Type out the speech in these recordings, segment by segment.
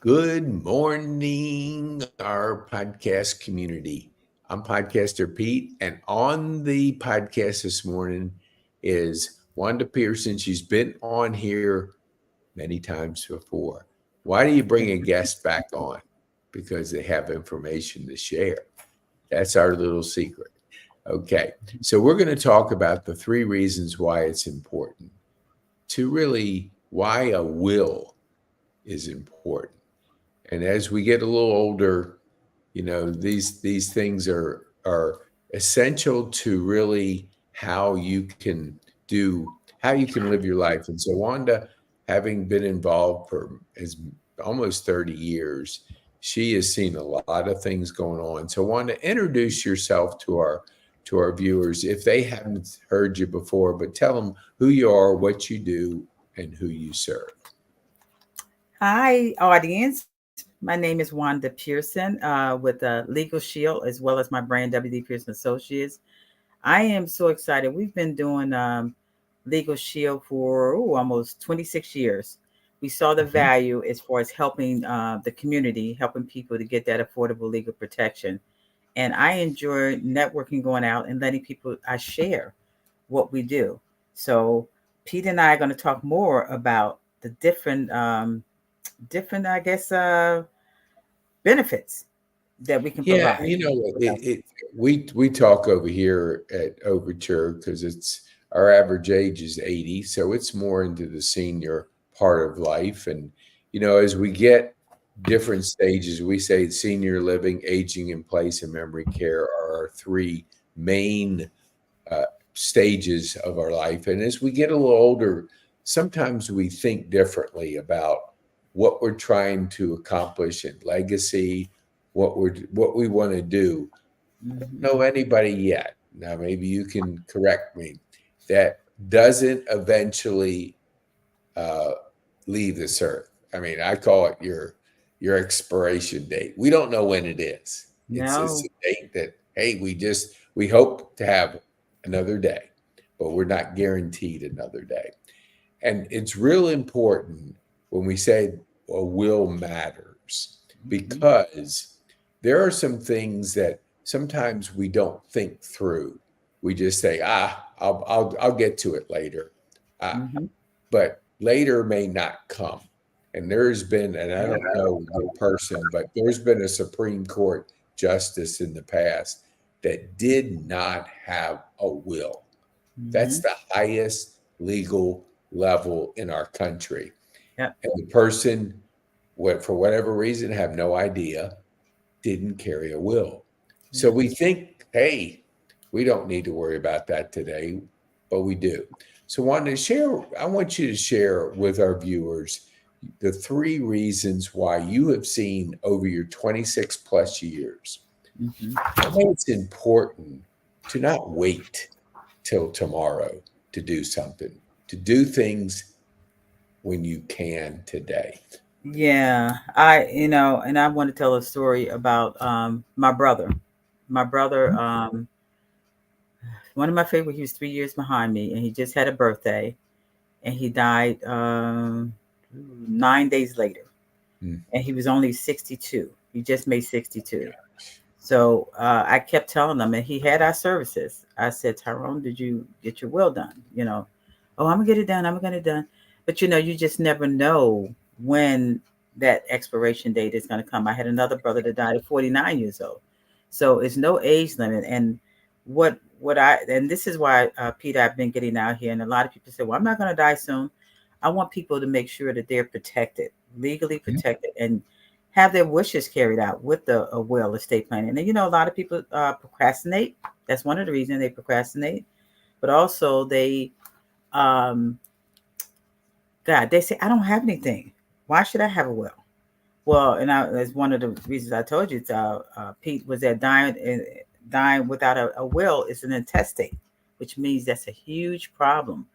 Good morning, our podcast community. I'm podcaster Pete, and on the podcast this morning is Wanda Pearson. She's been on here many times before. Why do you bring a guest back on? Because they have information to share. That's our little secret. Okay, so we're going to talk about the three reasons why it's important to really why a will is important. And as we get a little older, these things are essential to really how you can how you can live your life. And so Wanda, having been involved for as almost 30 years, she has seen a lot of things going on. So Wanda, introduce yourself to our viewers if they haven't heard you before, but tell them who you are, what you do, and who you serve. Hi, audience. My name is Wanda Pearson with Legal Shield as well as my brand, WD Pearson Associates. I am so excited. We've been doing Legal Shield for almost 26 years. We saw the Mhm. value as far as helping the community, helping people to get that affordable legal protection. And I enjoy networking, going out and letting people, I share what we do. So Pete and I are going to talk more about the different, I guess, benefits that we can Yeah, provide with us. we talk over here at Overture because it's our average age is 80, so it's more into the senior part of life. And as we get different stages, we say senior living, aging in place, and memory care are our three main uh, stages of our life. And as we get a little older, sometimes we think differently about what we're trying to accomplish in legacy, what we want to do. I don't Mhm. know anybody yet. Now maybe you can correct me that doesn't eventually uh, leave this earth. I mean, I call it your expiration date. We don't know when it is. It's No. a date that hey, we hope to have another day, but we're not guaranteed another day. And it's real important when we say a will matters Mhm. because there are some things that sometimes we don't think through. We just say, I'll get to it later. Uh, Mhm. but later may not come. And there's been, and I Yeah. don't know the person, but there's been a Supreme Court justice in the past that did not have a will. That's Mhm. the highest legal level in our country. Yep. And the person, for whatever reason, have no idea, didn't carry a will. So Yeah. we think, hey, we don't need to worry about that today, but we do. So I want you to share with our viewers the three reasons why you have seen over your 26 plus years Mhm. why it's important to not wait till tomorrow to do something, to do things when you can today. Yeah. And I want to tell a story about my brother. My brother, one of my favorite. He was 3 years behind me, and he just had a birthday, and he died 9 days later, Mm. and he was only 62. He just made 62. So I kept telling him, and he had our services. I said, Tyrone, did you get your will done? Oh, I'm gonna get it done. I'm gonna get it done. But you just never know when that expiration date is gonna come. I had another brother that died at 49 years old. So it's no age limit. And and this is why Peter, I've been getting out here, and a lot of people say, well, I'm not gonna die soon. I want people to make sure that they're protected, legally Mhm. protected, and have their wishes carried out with the will estate planning. And a lot of people procrastinate. That's one of the reasons they procrastinate. But also um, God, they say I don't have anything. Why should I have a will? Well, that's one of the reasons I told you, Pete, was that dying without a will is an intestate, which means that's a huge problem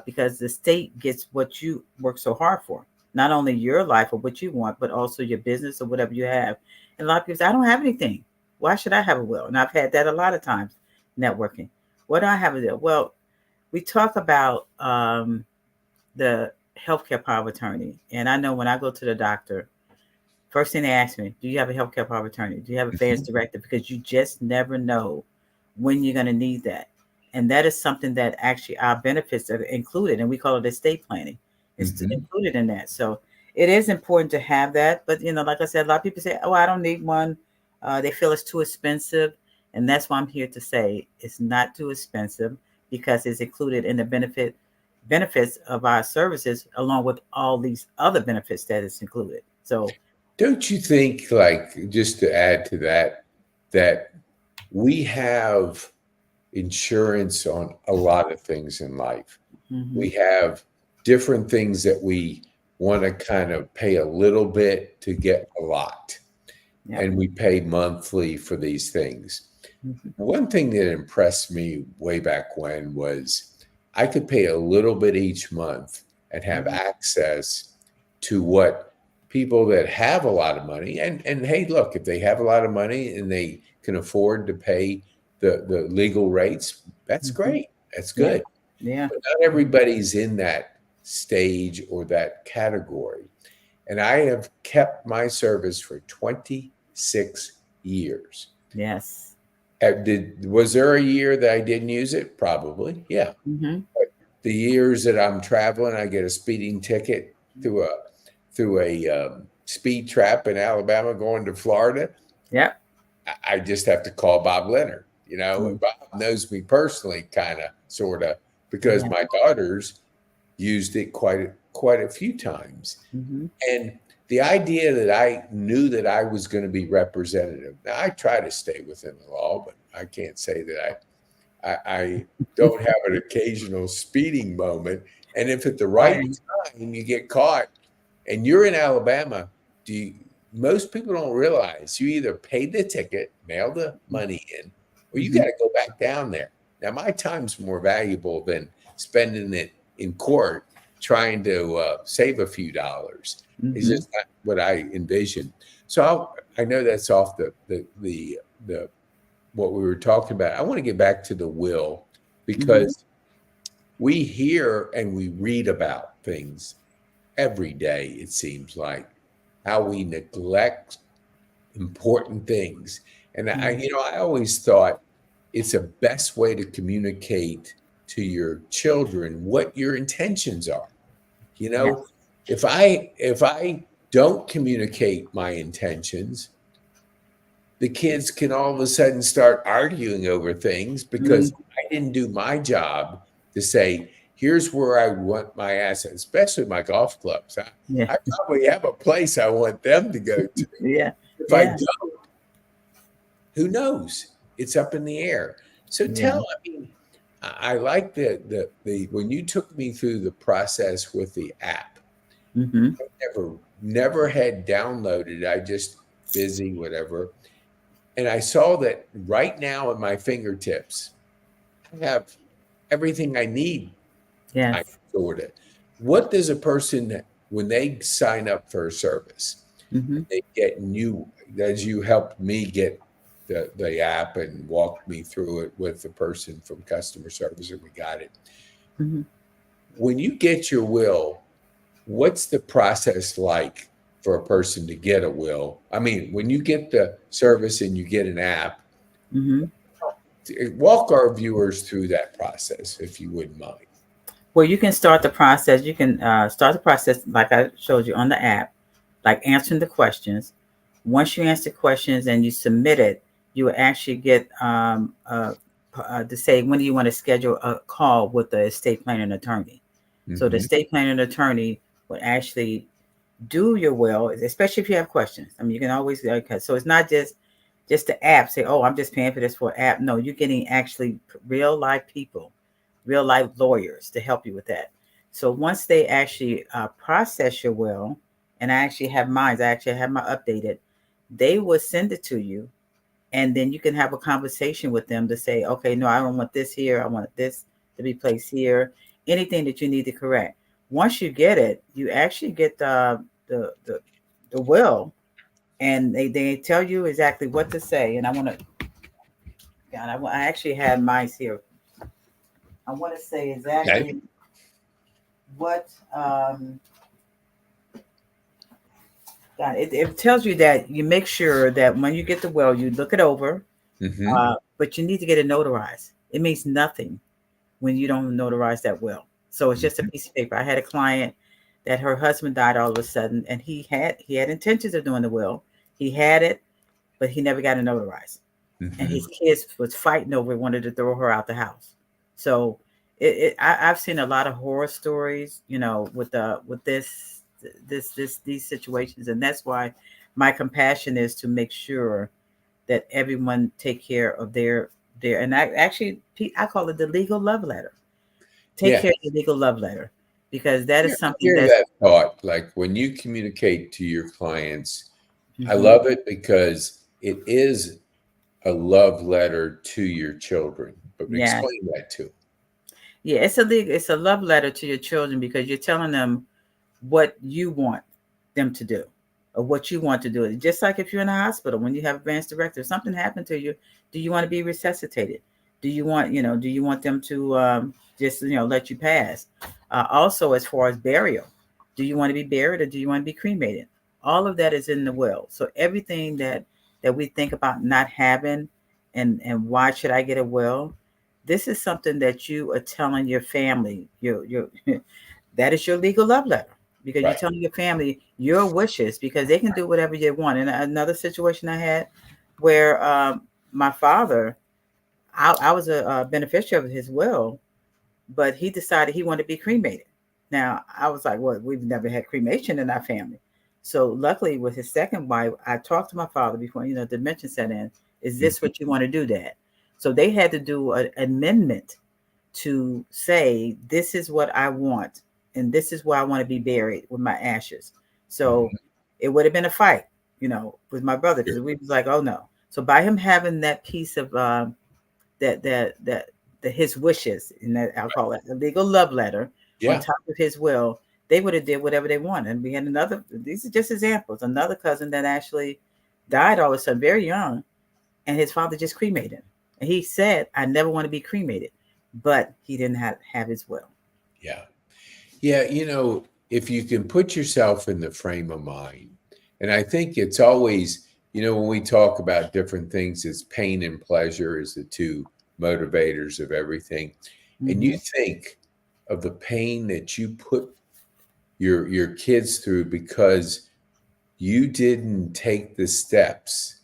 because the state gets what you work so hard for, not only your life or what you want, but also your business or whatever you have. And a lot of people say, I don't have anything. Why should I have a will? And I've had that a lot of times networking. What do I have a will? Well, we talk about the healthcare power of attorney. And I know when I go to the doctor, First thing they ask me, do you have a healthcare power of attorney? Do you have a affairs director? Because you just never know when you're going to need that. And that is something that actually our benefits are included, and we call it estate planning. It's Mm-hmm. included in that. So it is important to have that. But, like I said, a lot of people say, oh, I don't need one. They feel it's too expensive. And that's why I'm here to say it's not too expensive because it's included in the benefits of our services along with all these other benefits that is included. So, Don't you think, like, just to add to that, that we have insurance on a lot of things in life? mm-hmm, We have different things that we want to kind of pay a little bit to get a lot, yep. and we pay monthly for these things. Mm-hmm, One thing that impressed me way back when was I could pay a little bit each month and have mm-hmm, access to what people that have a lot of money, and hey, look, if they have a lot of money and they can afford to pay the legal rates, that's mm-hmm. great. That's Yeah. good. Yeah. But not everybody's in that stage or that category. And I have kept my service for 26 years. Yes. Was there a year that I didn't use it? Probably. Yeah. Mm-hmm. The years that I'm traveling, I get a speeding ticket through a speed trap in Alabama going to Florida. Yep. I just have to call Bob Leonard, Mm-hmm. and Bob knows me personally, kind of, sort of, because Yeah. my daughters used it quite a few times. Mm-hmm. And the idea that I knew that I was going to be representative. Now I try to stay within the law, but I can't say that I don't have an occasional speeding moment. And if at the right Right. time you get caught and you're in Alabama, most people don't realize you either paid the ticket, mail the money in, or you Mm-hmm. got to go back down there. Now, my time's more valuable than spending it in court trying to save a few dollars. It's Mm-hmm. just not what I envision. So I know that's off the what we were talking about. I want to get back to the will Mm-hmm. because we hear and we read about things every day, it seems like, how we neglect important things. And Mm-hmm. I always thought it's a best way to communicate to your children what your intentions are. You know, Yes. if I don't communicate my intentions, the kids can all of a sudden start arguing over things because Mm-hmm. I didn't do my job to say, here's where I want my assets, especially my golf clubs. Yeah. I probably have a place I want them to go to. Yeah. If I Yeah. don't, who knows? It's up in the air. So Yeah. I mean, I like the when you took me through the process with the app. Mm-hmm. Never had downloaded. I just busy, whatever. And I saw that right now at my fingertips, I have everything I need, kind Yes. of, sort of. What does a person, when they sign up for a service, Mm-hmm. and they get you, as you helped me get the app and walked me through it with the person from customer service, and we got it. Mm-hmm. When you get your will, what's the process like for a person to get a will? I mean, when you get the service and you get an app, Mm-hmm. walk our viewers through that process, if you wouldn't mind. Well, you can start the process. You can start the process like I showed you on the app, like answering the questions. Once you answer questions and you submit it, you will actually get to say when do you want to schedule a call with the estate planning attorney. So the Hmm. estate planning attorney would actually do your will, especially if you have questions. I mean, you can always okay. So it's not just the app. Say, oh, I'm just paying for this for app. No, you're getting actually real life people, real life lawyers to help you with that. So once they actually process your will, and I actually have mine, I actually have my updated. They will send it to you, and then you can have a conversation with them to say, okay, no, I don't want this here. I want this to be placed here. Anything that you need to correct. Once you get it, you actually get the will, and they tell you exactly what to say. And I want to, God, I actually had mine here. I want to say Okay. exactly what It tells you that you make sure that when you get the will, you look it over, Hmm. but you need to get it notarized. It means nothing when you don't notarize that will. So it's just a piece of paper. I had a client that her husband died all of a sudden, and he had intentions of doing the will. He had it, but he never got it notarized, and Hmm. his kids was fighting over it, wanted to throw her out the house. So I've seen a lot of horror stories, with these situations, and that's why my compassion is to make sure that everyone take care of their. And I actually I call it the legal love letter. Take Yeah. care of the legal love letter, because that Yeah, is I something hear that's. that thought. Like when you communicate to your clients, I Mhm. love it because it is a love letter to your children. But Yeah, explain that to yeah, it's a love letter to your children, because you're telling them what you want them to do, or what you want to do. Just like if you're in a hospital, when you have advanced directive, something happened to you, do you want to be resuscitated? Do you want them to just let you pass? Also, as far as burial, do you want to be buried, or do you want to be cremated? All of that is in the will. So everything that we think about not having, and why should I get a will? This is something that you are telling your family. Your that is your legal love letter, because you're right. telling your family your wishes, because they can do whatever they want. And another situation I had where my father, I was a beneficiary of his will, but he decided he wanted to be cremated. Now I was like, well, we've never had cremation in our family. So luckily, with his second wife, I talked to my father before dementia set in. Is this Mhm. what you want to do, Dad? So they had to do an amendment to say, this is what I want, and this is where I want to be buried with my ashes. So Mhm. it would have been a fight, with my brother, because Sure. we was like, oh no. So by him having that piece of that his wishes, and that I'll call it a legal love letter on Yeah. top of his will, they would have did whatever they want. And we had another. These are just examples. Another cousin that actually died all of a sudden, very young, and his father just cremated him. And he said, "I never want to be cremated," but he didn't have his will. Yeah. Yeah. If you can put yourself in the frame of mind, and I think it's always, when we talk about different things, it's pain and pleasure is the two motivators of everything. And Hmm. you think of the pain that you put your kids through because you didn't take the steps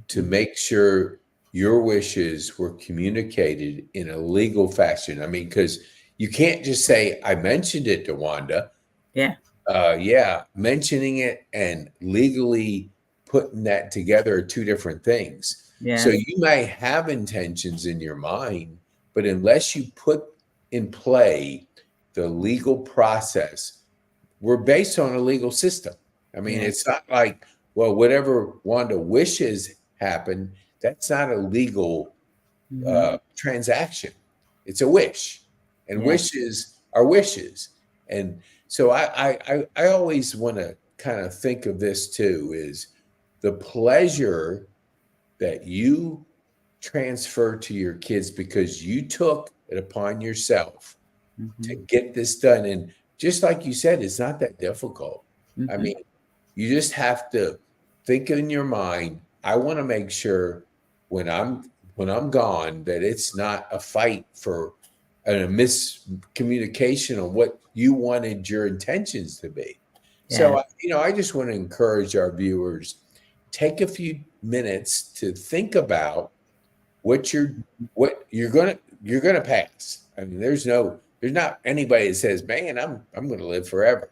to Hmm. make sure your wishes were communicated in a legal fashion. I mean, because you can't just say, I mentioned it to Wanda. Yeah. Yeah, mentioning it and legally putting that together are two different things. So Yes. you may have intentions in your mind, but unless you put in play the legal process, we're based on a legal system. I mean, Yeah. it's not like, well, whatever Wanda wishes happen, that's not a legal Hmm. transaction. It's a wish, and Yeah. wishes are wishes. And so I always want to kind of think of this too is the pleasure that you transfer to your kids because you took it upon yourself to Hmm. get this done. And just like you said, it's not that difficult. I Hmm. mean, you just have to think in your mind, I want to make sure when I'm gone that it's not a fight for a miscommunication on what you wanted your intentions to be. So, Yes. I just want to encourage our viewers, take a few minutes to think about what you're what you're gonna pass. I mean, there's not anybody that says, "Man, I'm gonna live forever."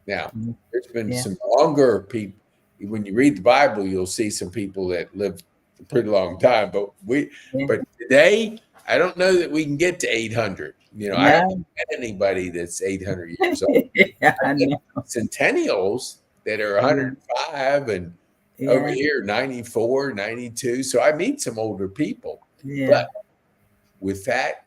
Now, Mhm. there's been Yeah. some longer people. When you read the Bible, you'll see some people that lived a pretty long time. Yeah. But today, I don't know that we can get to 800. I haven't No. met anybody that's 800 years old. Yeah, I I met know. centennials that are Yeah. 105 and over Yeah. here 94, 92. So I meet some older people. Yeah. But with that,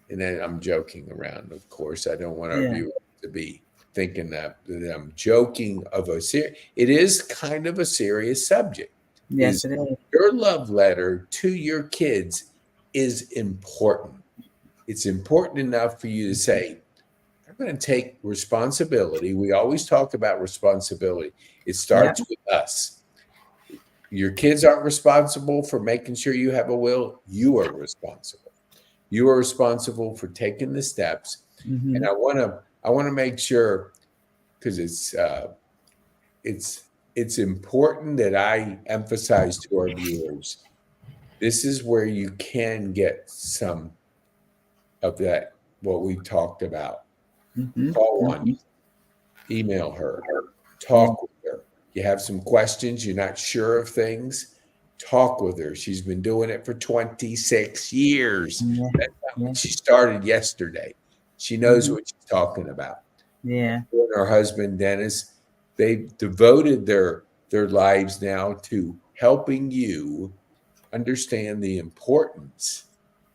and then I'm joking around, of course. I don't want our Yeah. viewers to be thinking that I'm joking of it is kind of a serious subject. Yes, Is it is. your love letter to your kids is important. It's important enough for you to say, I going to take responsibility. We always talk about responsibility. It Yeah. starts with us. Your kids aren't responsible for making sure you have a will. You are responsible. You are responsible for taking the steps. And Mm-hmm. I want to make sure, because it's it's important that I emphasize to our viewers, this is where you can get some of that, what we talked about. Mm-hmm. Call Wanda, Mm-hmm. email her, Yeah. talk with her. You have some questions, you're not sure of things, talk with her. She's been doing it for 26 years. Yeah. That's not Yeah. what she started yesterday. She knows Mm-hmm. what she's talking about. Yeah. Her and her husband, Dennis, they've devoted their lives now to helping you understand the importance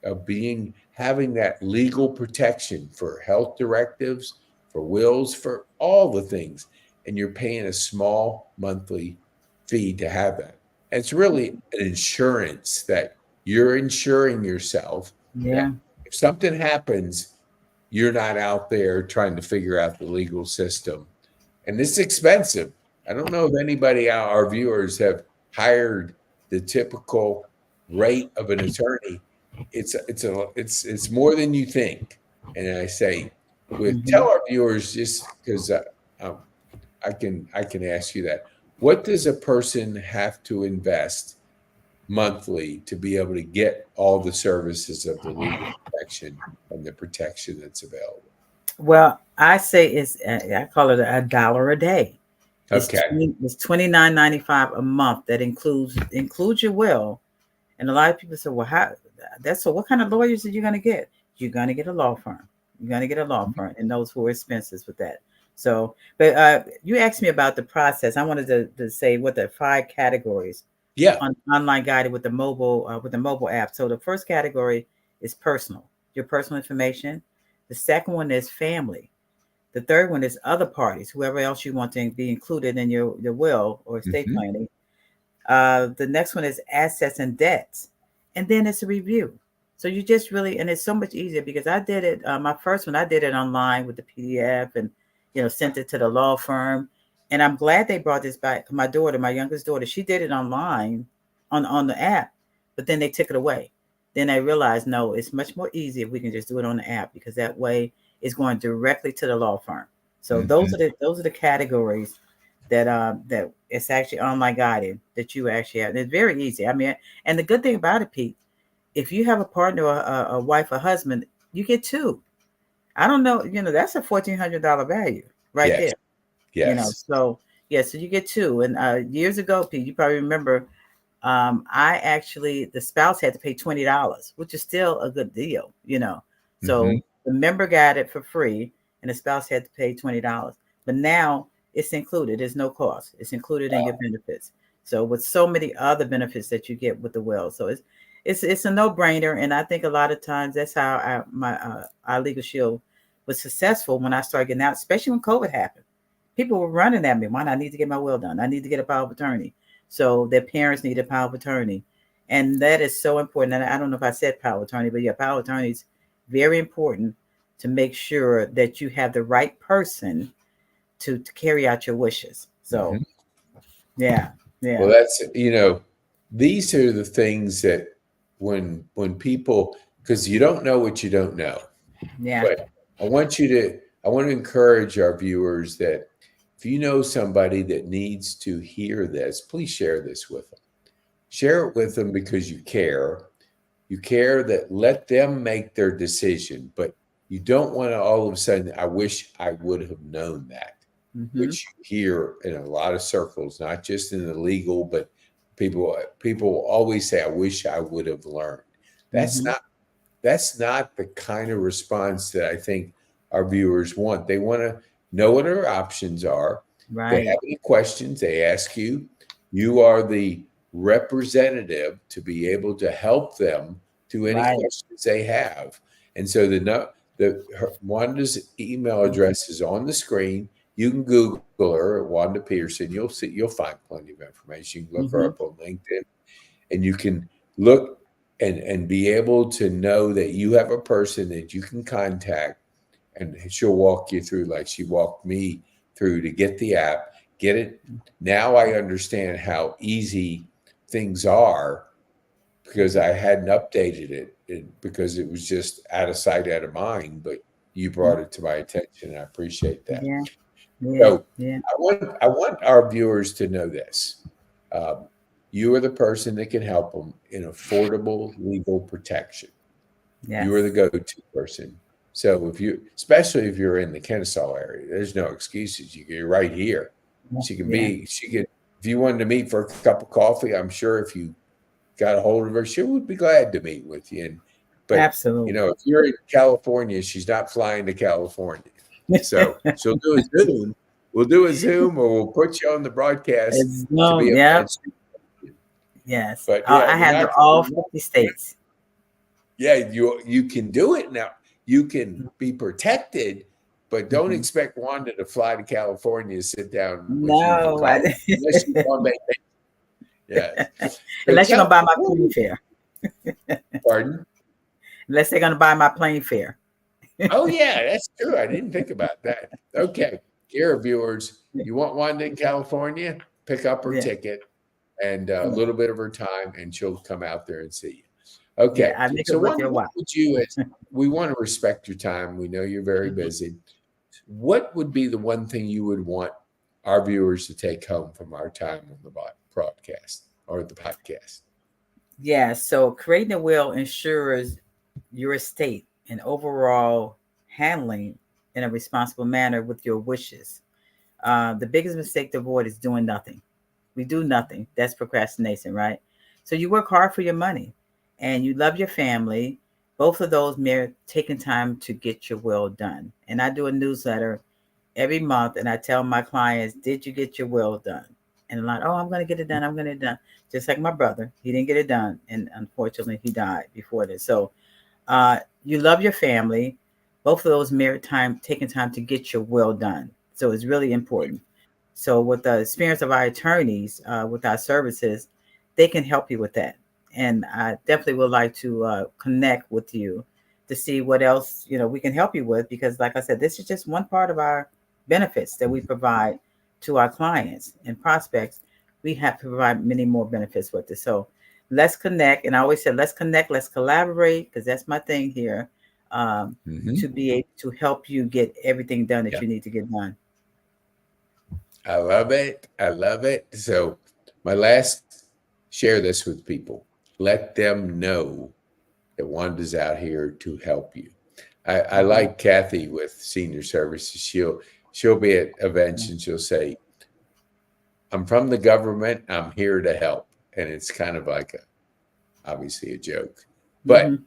of having that legal protection for health directives, for wills, for all the things. And you're paying a small monthly fee to have that. It's really an insurance that you're insuring yourself that Yeah. if something happens, you're not out there trying to figure out the legal system. And this is expensive. I don't know if anybody, our viewers, have hired the typical rate of an attorney. It's more than you think. And I say, tell Mm-hmm. our viewers, just because um, I can ask you that. What does a person have to invest monthly to be able to get all the services of the legal protection and the protection that's available? Well, I say I call it $1 a day. Okay. It's 29.95 a month. That includes your will. And a lot of people say, well, how that's so what kind of lawyers are you going to get? You're going to get a law firm. You're going to get a law firm, and those who are expenses with that. So, but you asked me about the process. I wanted to say what the 5 categories Yeah. on online guided with the mobile app. So the first category is personal, your personal information. The second one is family. The third one is other parties, whoever else you want to be included in your will or estate Hmm. planning. The next one is assets and debts, and then it's a review. So you just really, and it's so much easier because I did it. My first one, I did it online with the PDF, and sent it to the law firm. And I'm glad they brought this back. My daughter, my youngest daughter, she did it online on the app, but then they took it away. Then I realized no, it's much more easy if we can just do it on the app because that way it's going directly to the law firm. So Hmm. those are the categories that it's actually online guided that you actually have. It's very easy. I mean, and the good thing about it, Pete, if you have a partner, or a wife, or husband, you get two. I don't know, that's a $1,400 value right Yes. there. Yes. So yeah, so you get two. And years ago, Pete, you probably remember, I actually the spouse had to pay $20, which is still a good deal. Hmm. So the member got it for free, and the spouse had to pay $20. But now it's included. There's no cost. It's included in your Wow. benefits. So with so many other benefits that you get with the will, so it's a no brainer. And I think a lot of times that's how our legal shield was successful when I started getting out, especially when COVID happened. People were running at me. Why I need to get my will done? I need to get a power of attorney. So their parents need a power of attorney. And that is so important. And I don't know if I said power of attorney, but yeah, power of attorney is very important to make sure that you have the right person to carry out your wishes. So Hmm. yeah, Well, yeah, these are the things that when people, because you don't know what you don't know, yeah. but I want to encourage our viewers that if you know somebody that needs to hear this, please share this with them. Share it with them because you care. You care that let them make their decision, but you don't want to all of a sudden, I wish I would have known that, Mm-hmm. which you hear in a lot of circles, not just in the legal, but people always say, I wish I would have learned. That's Mm-hmm. not that's not the kind of response that I think our viewers want. They want to know what our options are. They Right, have any questions, they ask you. You are the representative to be able to help them to any right. questions they have. And so Wanda's email address is on the screen. You can Google her, Wanda Pearson. You'll find plenty of information. You can look her Mm-hmm. up on LinkedIn, and you can look and be able to know that you have a person that you can contact and she'll walk you through like she walked me through to get the app, get it. Now I understand how easy things are because I hadn't updated it because it was just out of sight, out of mind. But you brought it to my attention, and I appreciate that. Yeah, yeah, So yeah. I want our viewers to know this. Um, you are the person that can help them in affordable legal protection. You are the Yes. go-to person. So especially if you're in the Kennesaw area, there's no excuses. You're right here. Yeah, She could, if you wanted to meet for a cup of coffee, I'm sure if you got a hold of her, she would be glad to meet with you. But absolutely. if you're in California, she's not flying to California. So she'll do a Zoom. We'll do a Zoom or we'll put you on the broadcast It's to be no, able yeah, to speak to you. yes. But I yeah, handle all 50 states. yeah, you can do it now. You can be protected, but don't Mhm. expect Wanda to fly to California to sit down with you for No, coffee unless you want to make yes. So unless you're gonna tell buy my plane fare. pardon. Unless they're gonna buy my plane fare. Oh yeah, that's true. I didn't think about that. Okay, here, viewers, you want Wanda in California? Pick up her Yeah, ticket and a yeah, little bit of her time, and she'll come out there and see you. yeah. Okay, I make it so worth Wanda, your what while. would you? As we want to respect your time. We know you're very Mhm. busy. What would be the one thing you would want our viewers to take home from our time on the broadcast or the podcast? Yeah, so creating a will ensures your estate and overall handling in a responsible manner with your wishes. The biggest mistake to avoid is doing nothing. We do nothing. That's procrastination, right? So you work hard for your money and you love your family. Both of those merit taking time to get your will done. And I do a newsletter every month and I tell my clients, did you get your will done? And they're like, oh, I'm going to get it done. I'm going to get it done. Just like my brother, he didn't get it done. And unfortunately, he died before this. So you love your family. Both of those merit time, taking time to get your will done. So it's really Right. important. So with the experience of our attorneys, with our services, they can help you with that. And I definitely would like to connect with you to see what else we can help you with. Because, like I said, this is just one part of our benefits that we provide to our clients and prospects. We have to provide many more benefits with this. So let's connect. And I always said, let's connect, let's collaborate, because that's my thing here, Mm-hmm. to be able to help you get everything done that Yeah, you need to get done. I love it. I love it. So, my last share this with people. Let them know that Wanda's out here to help you. I Mhm. like Kathy with senior services. She'll be at events and she'll say, "I'm from the government. I'm here to help," and it's kind of like obviously a joke, but Mhm.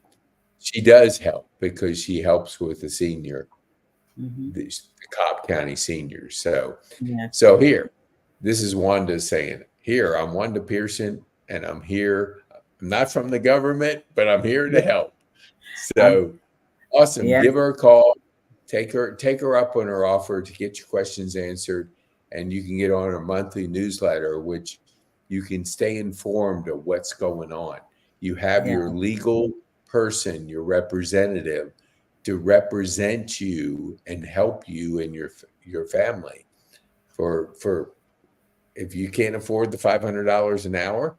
she does help because she helps with Mhm. the Cobb County seniors. So, Yes. so here, this is Wanda saying, "Here, I'm Wanda Pearson, and I'm here. I'm not from the government, but I'm here to Yeah. help." Um. So awesome. Yeah. Give her a call. Take her up on her offer to get your questions answered, and you can get on a monthly newsletter, which you can stay informed of what's going on. You have Yeah. your legal person, your representative, to represent you and help you and your family. For if you can't afford the $500 an hour,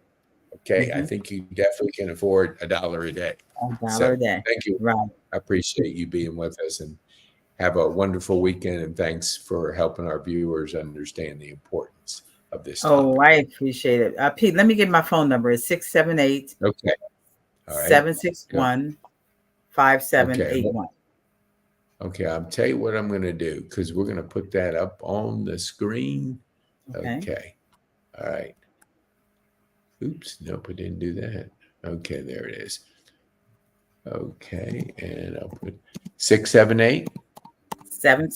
okay, I Mhm. think you definitely can afford $1 a day. $1 So a day. thank you. Right. I appreciate you being with us and have a wonderful weekend. And thanks for helping our viewers understand the importance of this Oh, topic. I appreciate it. Pete, let me get my phone number. It's 678 Okay. All right. seven six Go. one 5781. Okay. Okay. I'll tell you what I'm going to do because we're going to put that up on the screen. Okay. Okay. All right. Oops. Nope. I didn't do that. Okay. There it is. Okay. And I'll put 678.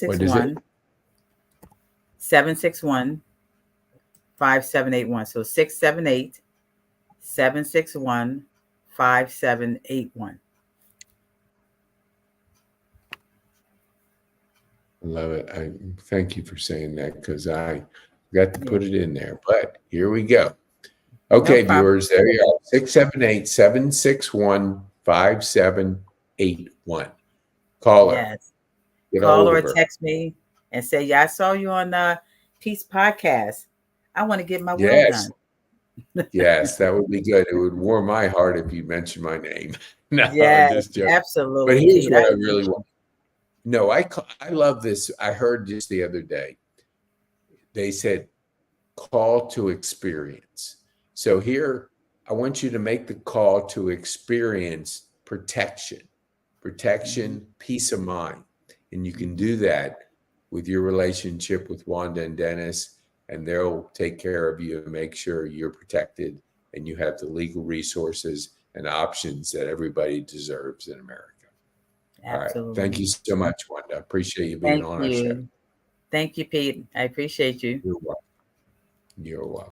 What is it? 761 761 5781. So 678 761 5781. Love it. I thank you for saying that because I forgot to Yeah. put it in there. But here we go. No Okay, problem. viewers, there you are. 678-761-5781. Call her. Yes. Get a call hold or of her. text me and say, "Yeah, I saw you on Pete's podcast. I want to get my will Yes. done." Yes, that would be good. It would warm my heart if you mentioned my name. No, I'm Yes, just joking. But absolutely, here's Pete. I what I really appreciate want. No, I love this. I heard just the other day. They said call to experience. So here, I want you to make the call to experience Mhm. protection, peace of mind. And you can do that with your relationship with Wanda and Dennis, and they'll take care of you and make sure you're protected and you have the legal resources and options that everybody deserves in America. All right. Thank you Absolutely. so much, Wanda. I appreciate you being Thank on our show. you. Thank you, Pete. I appreciate you. You're welcome. You're welcome.